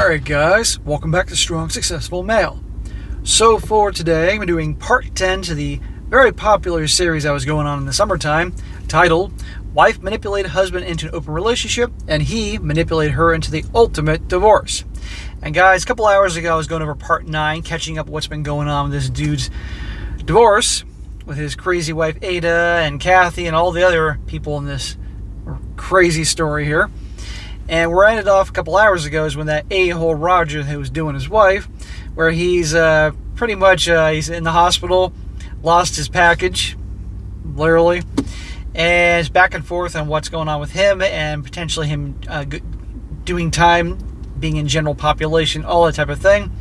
Alright guys, welcome back to Strong Successful Male. So for today, I'm doing part 10 to the very popular series that was going on in the summertime, titled Wife Manipulated Husband into an Open Relationship, and He Manipulated Her into the Ultimate Divorce. And guys, a couple hours ago I was going over part 9, catching up what's been going on with this dude's divorce, with his crazy wife Ada and Kathy and all the other people in this crazy story here. And where I ended off a couple hours ago is when that a-hole Roger, who was doing his wife, where he's pretty much he's in the hospital, lost his package, literally, and it's back and forth on what's going on with him and potentially him doing time, being in general population, all that type of thing,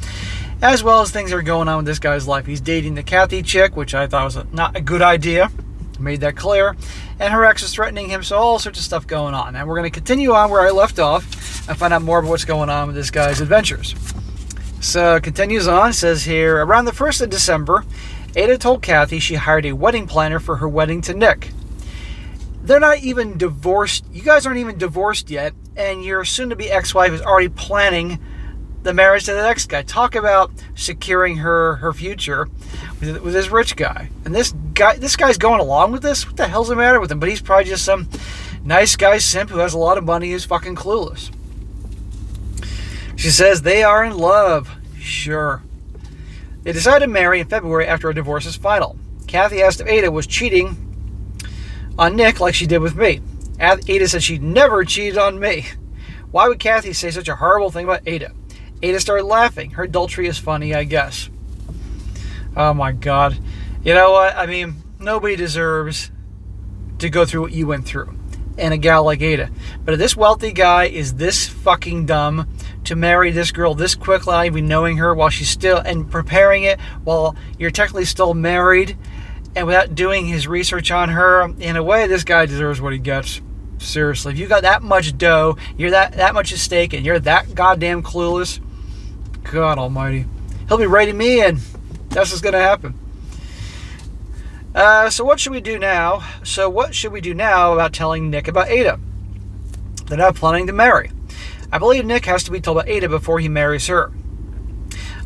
as well as things that are going on with this guy's life. He's dating the Kathy chick, which I thought was not a good idea. Made that clear. And her ex is threatening him, so all sorts of stuff going on. And we're going to continue on where I left off and find out more about what's going on with this guy's adventures. So it continues on. It says here, around the 1st of December, Ada told Kathy she hired a wedding planner for her wedding to Nick. They're not even divorced. You guys aren't even divorced yet, and your soon-to-be ex-wife is already planning the marriage to the next guy. Talk about securing her future with this rich guy. And this guy's going along with this? What the hell's the matter with him? But he's probably just some nice guy simp who has a lot of money who's fucking clueless. She says they are in love. Sure. They decided to marry in February after a divorce is final. Kathy asked if Ada was cheating on Nick like she did with me. Ada said she never cheated on me. Why would Kathy say such a horrible thing about Ada? Ada started laughing. Her adultery is funny, I guess. Oh my God. You know what? I mean, nobody deserves to go through what you went through. And a gal like Ada. But if this wealthy guy is this fucking dumb to marry this girl this quickly, not even knowing her while she's still, and preparing it while you're technically still married, and without doing his research on her, in a way, this guy deserves what he gets. Seriously. If you got that much dough, you're that much at stake, and you're that goddamn clueless, God almighty. He'll be writing me in. That's what's going to happen. So what should we do now? About telling Nick about Ada? They're not planning to marry. I believe Nick has to be told about Ada before he marries her.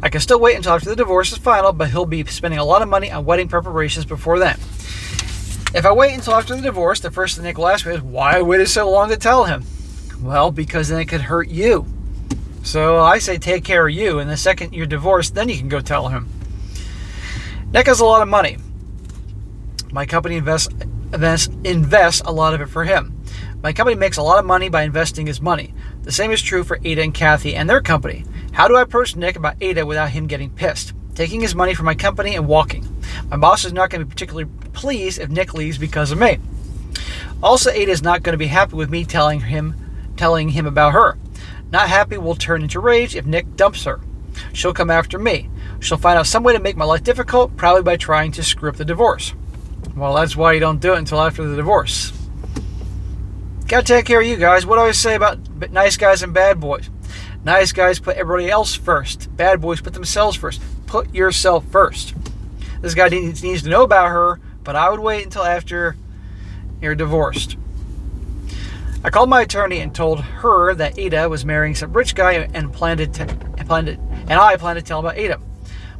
I can still wait until after the divorce is final, but he'll be spending a lot of money on wedding preparations before then. If I wait until after the divorce, the first thing Nick will ask me is, why I waited so long to tell him? Well, because then it could hurt you. So I say take care of you, and the second you're divorced, then you can go tell him. Nick has a lot of money. My company invests a lot of it for him. My company makes a lot of money by investing his money. The same is true for Ada and Kathy and their company. How do I approach Nick about Ada without him getting pissed? Taking his money from my company and walking. My boss is not going to be particularly pleased if Nick leaves because of me. Also, Ada is not going to be happy with me telling him about her. Not happy will turn into rage if Nick dumps her. She'll come after me. She'll find out some way to make my life difficult, probably by trying to screw up the divorce. Well, that's why you don't do it until after the divorce. Gotta take care of you guys. What do I say about nice guys and bad boys? Nice guys put everybody else first. Bad boys put themselves first. Put yourself first. This guy needs to know about her, but I would wait until after you're divorced. I called my attorney and told her that Ada was marrying some rich guy and I planned to tell him about Ada.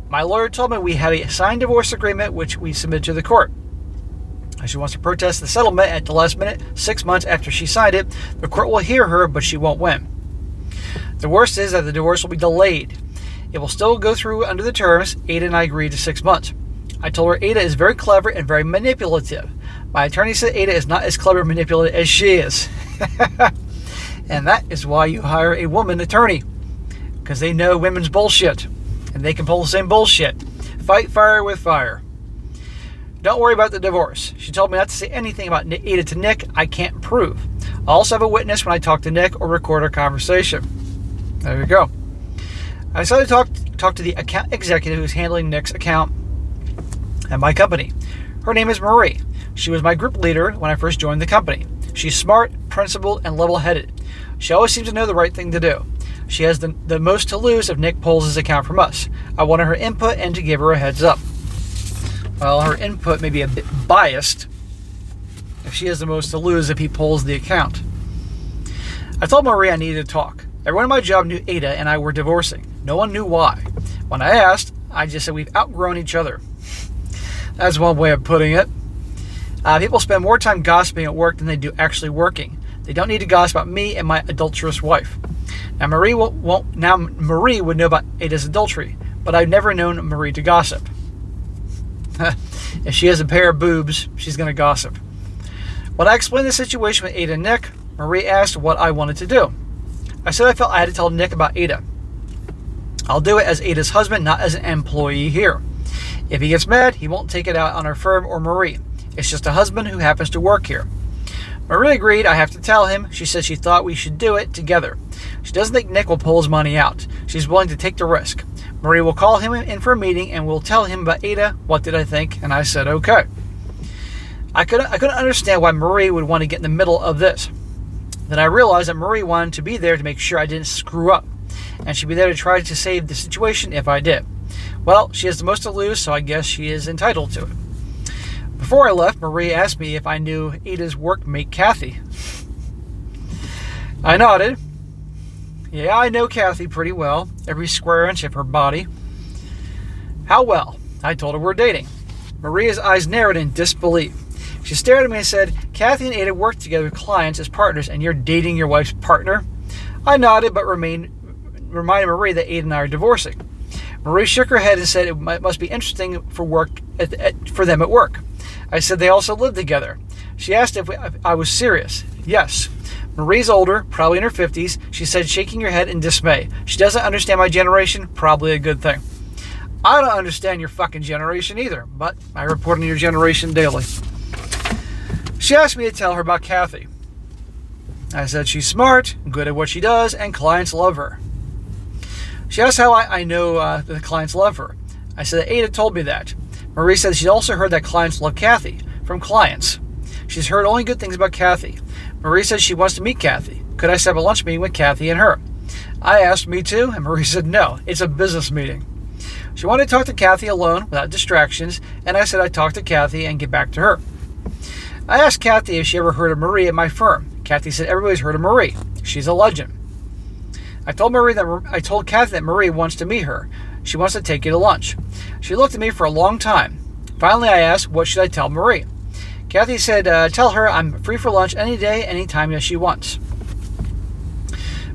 My lawyer told me we had a signed divorce agreement which we submitted to the court. She wants to protest the settlement at the last minute, 6 months after she signed it. The court will hear her, but she won't win. The worst is that the divorce will be delayed. It will still go through under the terms. Ada and I agreed to 6 months. I told her Ada is very clever and very manipulative. My attorney said Ada is not as clever and manipulative as she is. And that is why you hire a woman attorney. Because they know women's bullshit. And they can pull the same bullshit. Fight fire with fire. Don't worry about the divorce. She told me not to say anything about Ada to Nick I can't prove. I'll also have a witness when I talk to Nick or record our conversation. There you go. I decided to talk to the account executive who's handling Nick's account at my company. Her name is Marie. She was my group leader when I first joined the company. She's smart, principled, and level-headed. She always seems to know the right thing to do. She has the most to lose if Nick pulls his account from us. I wanted her input and to give her a heads up. Well, her input may be a bit biased if she has the most to lose if he pulls the account. I told Marie I needed to talk. Everyone at my job knew Ada and I were divorcing. No one knew why. When I asked, I just said we've outgrown each other. That's one way of putting it. People spend more time gossiping at work than they do actually working. They don't need to gossip about me and my adulterous wife. Now Marie would know about Ada's adultery, but I've never known Marie to gossip. If she has a pair of boobs, she's going to gossip. When I explained the situation with Ada and Nick, Marie asked what I wanted to do. I said I felt I had to tell Nick about Ada. I'll do it as Ada's husband, not as an employee here. If he gets mad, he won't take it out on our firm or Marie. It's just a husband who happens to work here. Marie agreed I have to tell him. She said she thought we should do it together. She doesn't think Nick will pull his money out. She's willing to take the risk. Marie will call him in for a meeting and we'll tell him about Ada. What did I think? And I said, okay. I couldn't understand why Marie would want to get in the middle of this. Then I realized that Marie wanted to be there to make sure I didn't screw up. And she'd be there to try to save the situation if I did. Well, she has the most to lose, so I guess she is entitled to it. Before I left, Marie asked me if I knew Ada's workmate, Kathy. I nodded. Yeah, I know Kathy pretty well, every square inch of her body. How well? I told her we're dating. Maria's eyes narrowed in disbelief. She stared at me and said, Kathy and Ada work together with clients as partners, and you're dating your wife's partner? I nodded, but reminded Marie that Ada and I are divorcing. Marie shook her head and said it must be interesting for them at work. I said they also live together. She asked if I was serious. Yes. Marie's older, probably in her 50s. She said, shaking her head in dismay. She doesn't understand my generation, probably a good thing. I don't understand your fucking generation either, but I report on your generation daily. She asked me to tell her about Kathy. I said she's smart, good at what she does, and clients love her. She asked how I know that the clients love her. I said that Ada told me that. Marie said she's also heard that clients love Kathy, from clients. She's heard only good things about Kathy. Marie said she wants to meet Kathy. Could I set up a lunch meeting with Kathy and her? I asked me too, and Marie said no, it's a business meeting. She wanted to talk to Kathy alone, without distractions, and I said I'd talk to Kathy and get back to her. I asked Kathy if she ever heard of Marie at my firm. Kathy said everybody's heard of Marie. She's a legend. I told Kathy that Marie wants to meet her. She wants to take you to lunch. She looked at me for a long time. Finally, I asked, what should I tell Marie? Kathy said, tell her I'm free for lunch any day, anytime that she wants.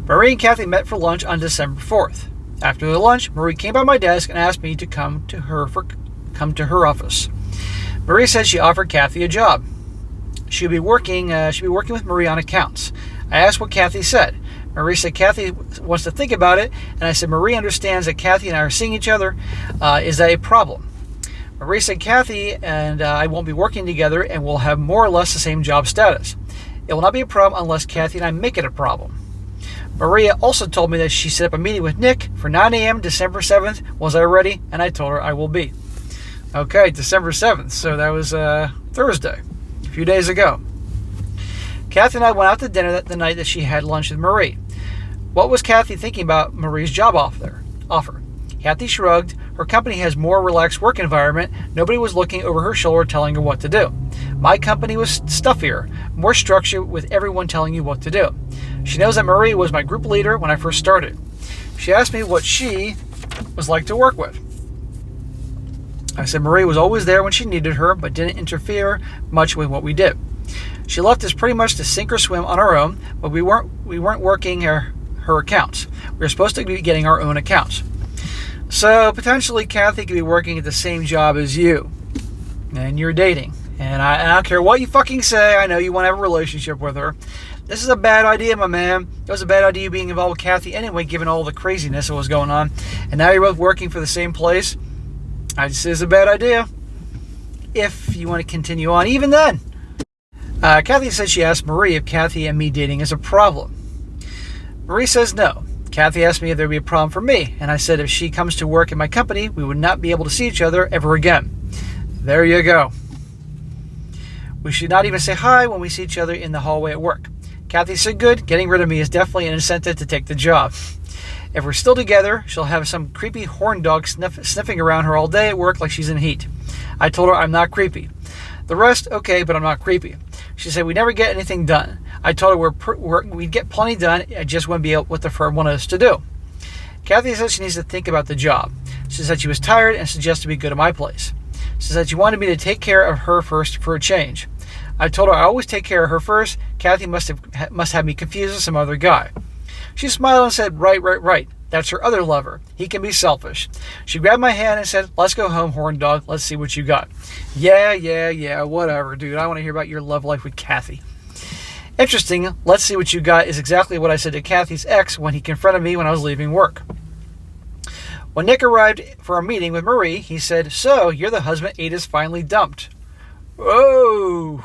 Marie and Kathy met for lunch on December 4th. After the lunch, Marie came by my desk and asked me to come to her office. Marie said she offered Kathy a job. She'll be working with Marie on accounts. I asked what Kathy said. Marie said Kathy wants to think about it, and I said Marie understands that Kathy and I are seeing each other. Is that a problem? Marie said Kathy and I won't be working together and we'll have more or less the same job status. It will not be a problem unless Kathy and I make it a problem. Maria also told me that she set up a meeting with Nick for 9 a.m. December 7th. Was I ready? And I told her I will be. Okay, December 7th. So that was Thursday, a few days ago. Kathy and I went out to dinner the night that she had lunch with Marie. What was Kathy thinking about Marie's job offer? Kathy shrugged. Her company has more relaxed work environment. Nobody was looking over her shoulder telling her what to do. My company was stuffier, more structure with everyone telling you what to do. She knows that Marie was my group leader when I first started. She asked me what she was like to work with. I said Marie was always there when she needed her, but didn't interfere much with what we did. She left us pretty much to sink or swim on our own, but we weren't working her accounts. We were supposed to be getting our own accounts. So potentially Kathy could be working at the same job as you, and you're dating. And I don't care what you fucking say. I know you want to have a relationship with her. This is a bad idea, my man. It was a bad idea being involved with Kathy anyway, given all the craziness that was going on. And now you're both working for the same place. I just say it's a bad idea. If you want to continue on, even then. Kathy said she asked Marie if Kathy and me dating is a problem. Marie says no. Kathy asked me if there would be a problem for me, and I said if she comes to work in my company, we would not be able to see each other ever again. There you go. We should not even say hi when we see each other in the hallway at work. Kathy said good, getting rid of me is definitely an incentive to take the job. If we're still together, she'll have some creepy horn dog sniffing around her all day at work like she's in heat. I told her I'm not creepy. The rest, okay, but I'm not creepy. She said we never get anything done. I told her we'd get plenty done. I just wouldn't be what the firm wanted us to do. Kathy said she needs to think about the job. She said she was tired and suggested we go to my place. She said she wanted me to take care of her first for a change. I told her I always take care of her first. Kathy must have me confused with some other guy. She smiled and said, right. That's her other lover. He can be selfish. She grabbed my hand and said, let's go home, horn dog. Let's see what you got. Yeah, whatever, dude. I want to hear about your love life with Kathy. Interesting, let's see what you got is exactly what I said to Kathy's ex when he confronted me when I was leaving work. When Nick arrived for our meeting with Marie, he said, so, you're the husband Ada's finally dumped. Whoa.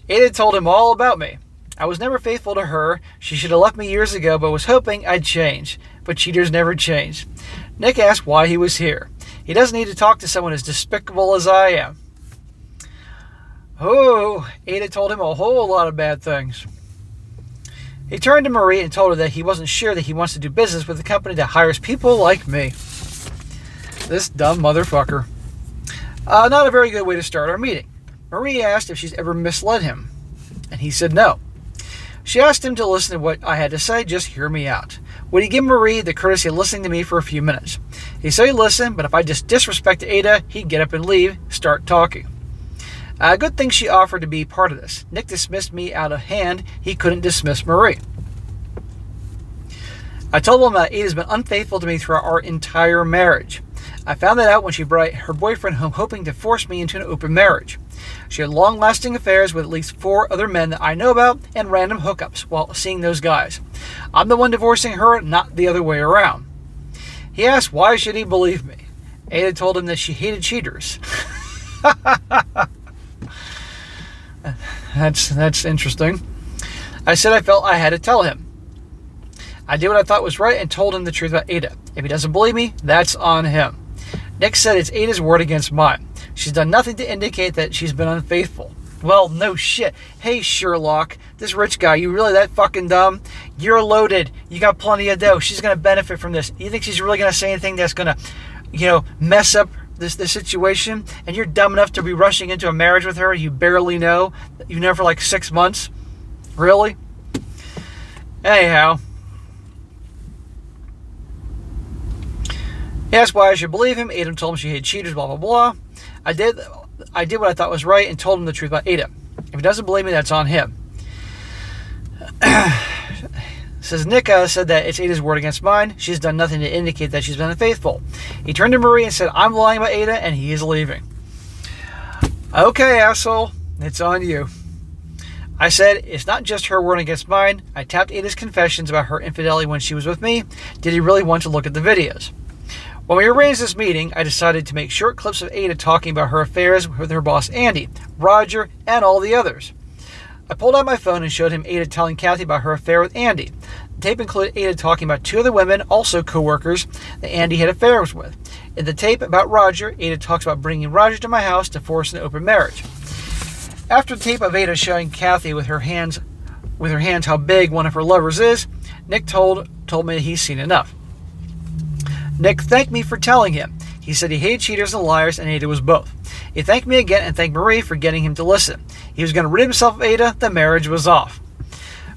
Ada told him all about me. I was never faithful to her. She should have left me years ago, but was hoping I'd change. But cheaters never change. Nick asked why he was here. He doesn't need to talk to someone as despicable as I am. Oh, Ada told him a whole lot of bad things. He turned to Marie and told her that he wasn't sure that he wants to do business with a company that hires people like me. This dumb motherfucker. Not a very good way to start our meeting. Marie asked if she's ever misled him, and he said no. She asked him to listen to what I had to say, just hear me out. Would he give Marie the courtesy of listening to me for a few minutes? He said he'd listen, but if I just disrespected Ada, he'd get up and leave, start talking. Good thing she offered to be part of this. Nick dismissed me out of hand. He couldn't dismiss Marie. I told him that Ada's been unfaithful to me throughout our entire marriage. I found that out when she brought her boyfriend home hoping to force me into an open marriage. She had long-lasting affairs with at least 4 other men that I know about and random hookups while seeing those guys. I'm the one divorcing her, not the other way around. He asked why should he believe me. Ada told him that she hated cheaters. That's interesting. I said I felt I had to tell him. I did what I thought was right and told him the truth about Ada. If he doesn't believe me, that's on him. Nick said it's Ada's word against mine. She's done nothing to indicate that she's been unfaithful. Well, no shit. Hey, Sherlock, this rich guy, you really that fucking dumb? You're loaded. You got plenty of dough. She's going to benefit from this. You think she's really going to say anything that's going to, mess up this situation? And you're dumb enough to be rushing into a marriage with her you barely know? You've known her for like 6 months? Really? Anyhow. He asked why I should believe him. Ada told him she hated cheaters, blah, blah, blah. I did what I thought was right and told him the truth about Ada. If he doesn't believe me, that's on him. Says Nick said that it's Ada's word against mine. She's done nothing to indicate that she's been unfaithful. He turned to Marie and said, I'm lying about Ada, and he is leaving. Okay, asshole. It's on you. I said, it's not just her word against mine. I tapped Ada's confessions about her infidelity when she was with me. Did he really want to look at the videos? When we arranged this meeting, I decided to make short clips of Ada talking about her affairs with her boss Andy, Roger, and all the others. I pulled out my phone and showed him Ada telling Kathy about her affair with Andy. The tape included Ada talking about 2 other women, also co-workers, that Andy had affairs with. In the tape about Roger, Ada talks about bringing Roger to my house to force an open marriage. After the tape of Ada showing Kathy with her hands how big one of her lovers is, Nick told me he's seen enough. Nick thanked me for telling him. He said he hated cheaters and liars, and Ada was both. He thanked me again and thanked Marie for getting him to listen. He was going to rid himself of Ada. The marriage was off.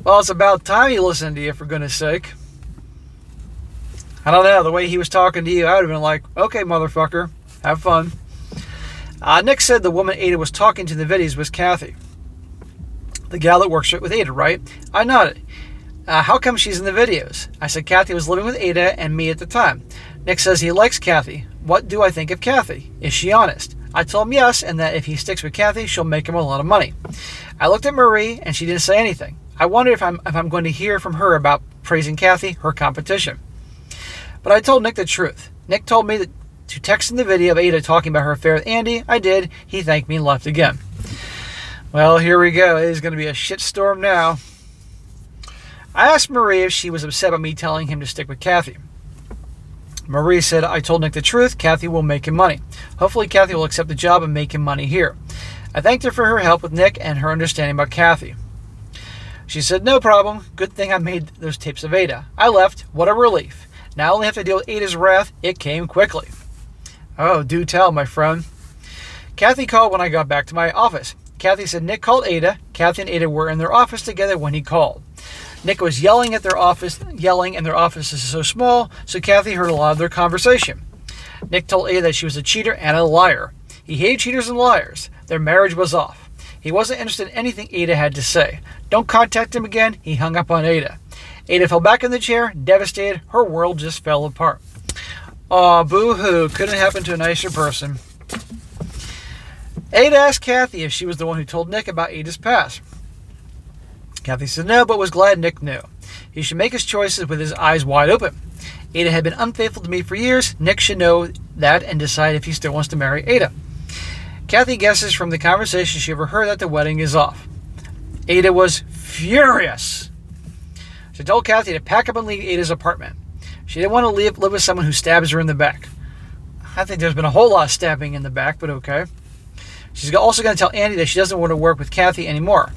Well, it's about time he listened to you, for goodness sake. I don't know. The way he was talking to you, I would have been like, okay, motherfucker, have fun. Nick said the woman Ada was talking to in the videos was Kathy. The gal that works with Ada, right? I nodded. How come she's in the videos? I said Kathy was living with Ada and me at the time. Nick says he likes Kathy. What do I think of Kathy? Is she honest? I told him yes, and that if he sticks with Kathy, she'll make him a lot of money. I looked at Marie, and she didn't say anything. I wondered if I'm going to hear from her about praising Kathy, her competition. But I told Nick the truth. Nick told me to text him the video of Ada talking about her affair with Andy. I did. He thanked me and left again. Well, here we go. It is going to be a shitstorm now. I asked Marie if she was upset about me telling him to stick with Kathy. Marie said, I told Nick the truth. Kathy will make him money. Hopefully Kathy will accept the job and make him money here. I thanked her for her help with Nick and her understanding about Kathy. She said, no problem. Good thing I made those tapes of Ada. I left. What a relief. Now I only have to deal with Ada's wrath. It came quickly. Oh, do tell, my friend. Kathy called when I got back to my office. Kathy said Nick called Ada. Kathy and Ada were in their office together when he called. Nick was yelling, and their office is so small, so Kathy heard a lot of their conversation. Nick told Ada that she was a cheater and a liar. He hated cheaters and liars. Their marriage was off. He wasn't interested in anything Ada had to say. Don't contact him again. He hung up on Ada. Ada fell back in the chair, devastated. Her world just fell apart. Aw, boo-hoo. Couldn't happen to a nicer person. Ada asked Kathy if she was the one who told Nick about Ada's past. Kathy said no, but was glad Nick knew. He should make his choices with his eyes wide open. Ada had been unfaithful to me for years. Nick should know that and decide if he still wants to marry Ada. Kathy guesses from the conversation she overheard that the wedding is off. Ada was furious. She told Kathy to pack up and leave Ada's apartment. She didn't want to live with someone who stabs her in the back. I think there's been a whole lot of stabbing in the back, but okay. She's also going to tell Andy that she doesn't want to work with Kathy anymore.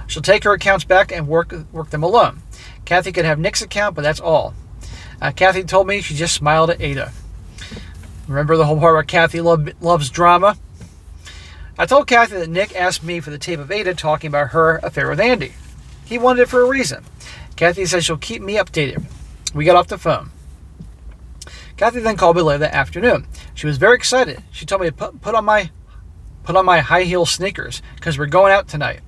She'll take her accounts back and work them alone. Kathy could have Nick's account, but that's all. Kathy told me she just smiled at Ada. Remember the whole part where Kathy loves drama? I told Kathy that Nick asked me for the tape of Ada talking about her affair with Andy. He wanted it for a reason. Kathy said she'll keep me updated. We got off the phone. Kathy then called me later that afternoon. She was very excited. She told me to put on my high heel sneakers because we're going out tonight.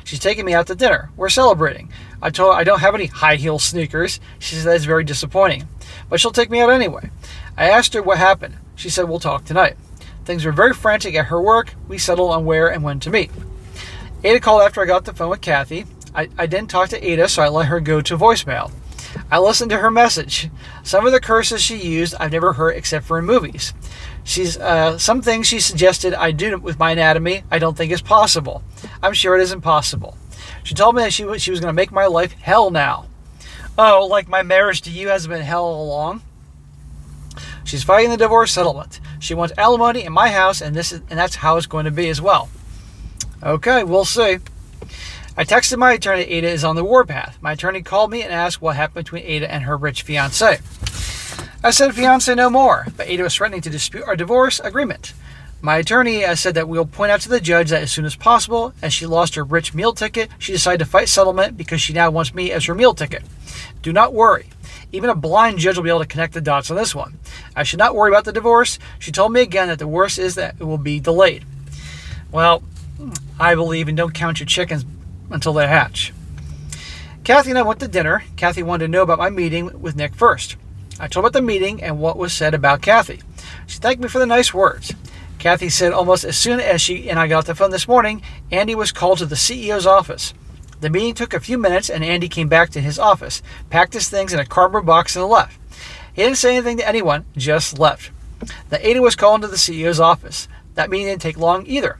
She's taking me out to dinner. We're celebrating. I told her I don't have any high heel sneakers. She said that's very disappointing. But she'll take me out anyway. I asked her what happened. She said we'll talk tonight. Things were very frantic at her work. We settled on where and when to meet. Ada called after I got off the phone with Kathy. I didn't talk to Ada, so I let her go to voicemail. I listened to her message. Some of the curses she used I've never heard except for in movies. Some things she suggested I do with my anatomy I don't think is possible. I'm sure it isn't possible. She told me that she was going to make my life hell now. Oh, like my marriage to you has been hell all along? She's fighting the divorce settlement. She wants alimony in my house, and that's how it's going to be as well. Okay, we'll see. I texted my attorney Ada is on the warpath. My attorney called me and asked what happened between Ada and her rich fiancé. I said fiancé no more, but Ada was threatening to dispute our divorce agreement. My attorney said that we'll point out to the judge that as soon as possible, as she lost her rich meal ticket, she decided to fight settlement because she now wants me as her meal ticket. Do not worry. Even a blind judge will be able to connect the dots on this one. I should not worry about the divorce. She told me again that the worst is that it will be delayed. Well, I believe in don't count your chickens until they hatch. Kathy and I went to dinner. Kathy wanted to know about my meeting with Nick first. I told her about the meeting and what was said about Kathy. She thanked me for the nice words. Kathy said almost as soon as she and I got off the phone this morning, Andy was called to the CEO's office. The meeting took a few minutes and Andy came back to his office, packed his things in a cardboard box and left. He didn't say anything to anyone, just left. The Ada was called to the CEO's office. That meeting didn't take long either.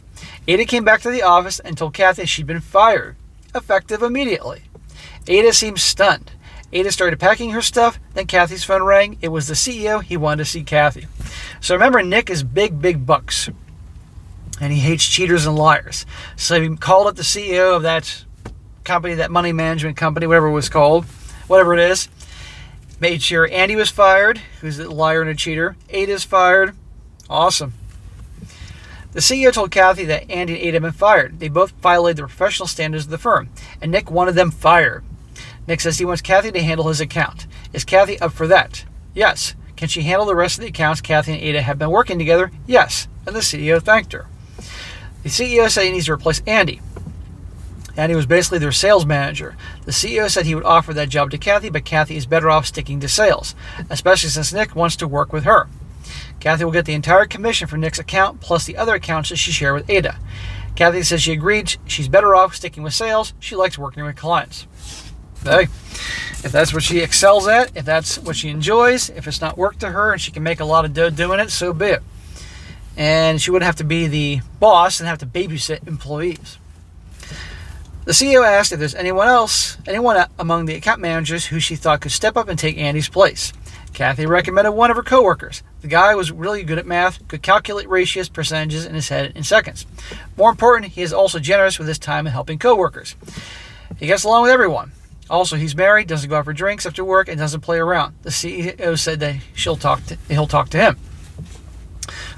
Ada came back to the office and told Kathy she'd been fired, effective immediately. Ada seemed stunned. Ada started packing her stuff, then Kathy's phone rang. It was the CEO. He wanted to see Kathy. So remember, Nick is big bucks, and he hates cheaters and liars. So he called up the CEO of that company, that money management company, whatever it was called, whatever it is. Made sure Andy was fired, who's a liar and a cheater. Ada's fired. Awesome. The CEO told Kathy that Andy and Ada had been fired. They both violated the professional standards of the firm, and Nick wanted them fired. Nick says he wants Kathy to handle his account. Is Kathy up for that? Yes. Can she handle the rest of the accounts Kathy and Ada have been working together? Yes. And the CEO thanked her. The CEO said he needs to replace Andy. Andy was basically their sales manager. The CEO said he would offer that job to Kathy, but Kathy is better off sticking to sales, especially since Nick wants to work with her. Kathy will get the entire commission for Nick's account, plus the other accounts that she shared with Ada. Kathy says she agreed she's better off sticking with sales. She likes working with clients. Hey, if that's what she excels at, if that's what she enjoys, if it's not work to her and she can make a lot of dough doing it, so be it. And she wouldn't have to be the boss and have to babysit employees. The CEO asked if there's anyone among the account managers who she thought could step up and take Andy's place. Kathy recommended one of her coworkers. The guy was really good at math, could calculate ratios, percentages in his head in seconds. More important, he is also generous with his time in helping coworkers. He gets along with everyone. Also, he's married, doesn't go out for drinks after work, and doesn't play around. The CEO said that he'll talk to him.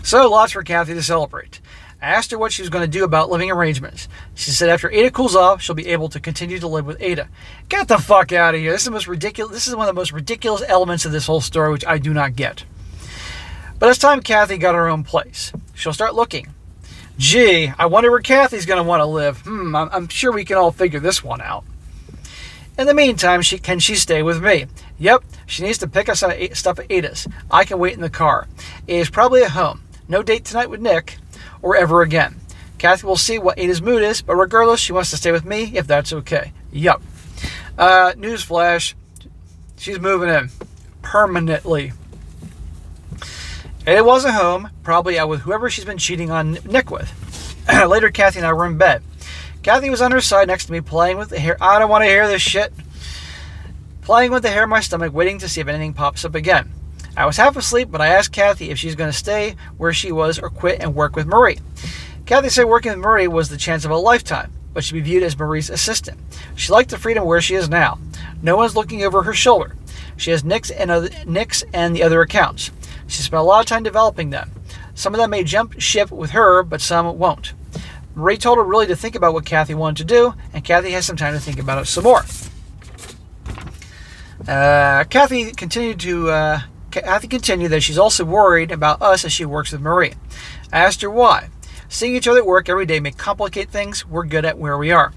So, lots for Kathy to celebrate. I asked her what she was going to do about living arrangements. She said after Ada cools off, she'll be able to continue to live with Ada. Get the fuck out of here. This is the most ridiculous. This is one of the most ridiculous elements of this whole story, which I do not get. But it's time Kathy got her own place. She'll start looking. Gee, I wonder where Kathy's going to want to live. I'm sure we can all figure this one out. In the meantime, can she stay with me? Yep, she needs to pick us up stuff at Ada's. I can wait in the car. Ada's probably at home. No date tonight with Nick, or ever again. Kathy will see what Ada's mood is, but regardless, she wants to stay with me if that's okay. Yup. Newsflash, she's moving in. Permanently. Ada wasn't home, probably out with whoever she's been cheating on Nick with. Later, Kathy and I were in bed. Kathy was on her side next to me, playing with the hair. I don't want to hear this shit. Playing with the hair in my stomach, waiting to see if anything pops up again. I was half asleep, but I asked Kathy if she's going to stay where she was or quit and work with Marie. Kathy said working with Marie was the chance of a lifetime, but she'd be viewed as Marie's assistant. She liked the freedom where she is now. No one's looking over her shoulder. She has Nick's and the other accounts. She spent a lot of time developing them. Some of them may jump ship with her, but some won't. Marie told her really to think about what Kathy wanted to do, and Kathy has some time to think about it some more. Kathy continued that she's also worried about us as she works with Marie. I asked her why. Seeing each other at work every day may complicate things. We're good at where we are.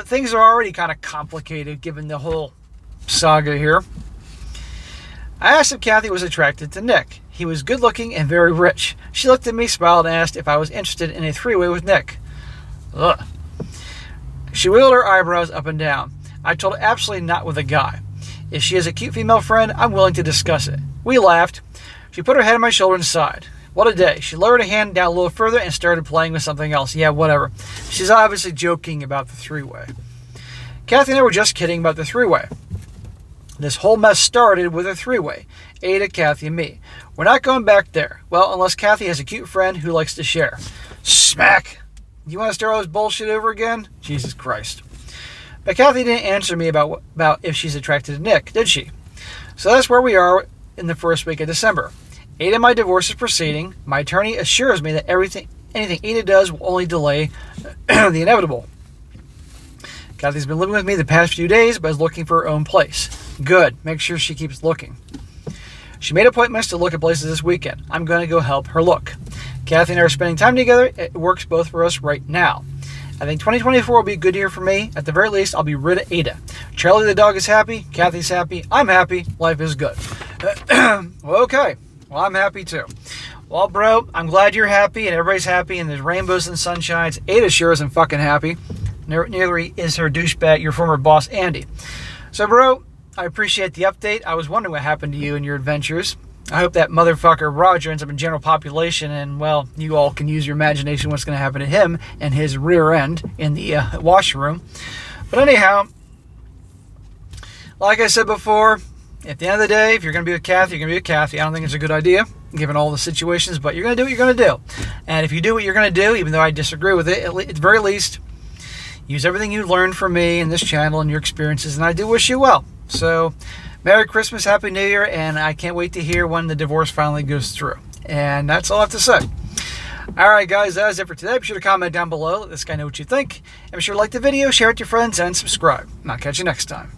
Things are already kind of complicated given the whole saga here. I asked if Kathy was attracted to Nick. He was good looking and very rich. She looked at me, smiled, and asked if I was interested in a three-way with Nick. Ugh. She wiggled her eyebrows up and down. I told her absolutely not with a guy. If she has a cute female friend, I'm willing to discuss it. We laughed. She put her head on my shoulder and sighed. What a day. She lowered her hand down a little further and started playing with something else. Yeah, whatever. She's obviously joking about the three-way. Kathy and I were just kidding about the three-way. This whole mess started with a three-way. Ada, Kathy, and me. We're not going back there. Well, unless Kathy has a cute friend who likes to share. Smack! You want to start all this bullshit over again? Jesus Christ. But Kathy didn't answer me about if she's attracted to Nick, did she? So that's where we are in the first week of December. Ada and my divorce is proceeding. My attorney assures me that anything Ada does will only delay the inevitable. Kathy's been living with me the past few days, but is looking for her own place. Good. Make sure she keeps looking. She made appointments to look at places this weekend. I'm going to go help her look. Kathy and I are spending time together. It works both for us right now. I think 2024 will be a good year for me. At the very least, I'll be rid of Ada. Charlie the dog is happy. Kathy's happy. I'm happy. Life is good. Okay. Well, I'm happy too. Well, bro, I'm glad you're happy and everybody's happy and there's rainbows and sunshines. Ada sure isn't fucking happy. Neither is her douchebag, your former boss, Andy. So, bro, I appreciate the update. I was wondering what happened to you in your adventures. I hope that motherfucker Roger ends up in general population and, well, you all can use your imagination what's going to happen to him and his rear end in the washroom. But anyhow, like I said before, at the end of the day, if you're going to be with Kathy, you're going to be with Kathy. I don't think it's a good idea, given all the situations, but you're going to do what you're going to do. And if you do what you're going to do, even though I disagree with it, at the very least, use everything you learned from me and this channel and your experiences, and I do wish you well. So, Merry Christmas, Happy New Year, and I can't wait to hear when the divorce finally goes through. And that's all I have to say. Alright guys, that is it for today. Be sure to comment down below, let this guy know what you think. And be sure to like the video, share it with your friends, and subscribe. And I'll catch you next time.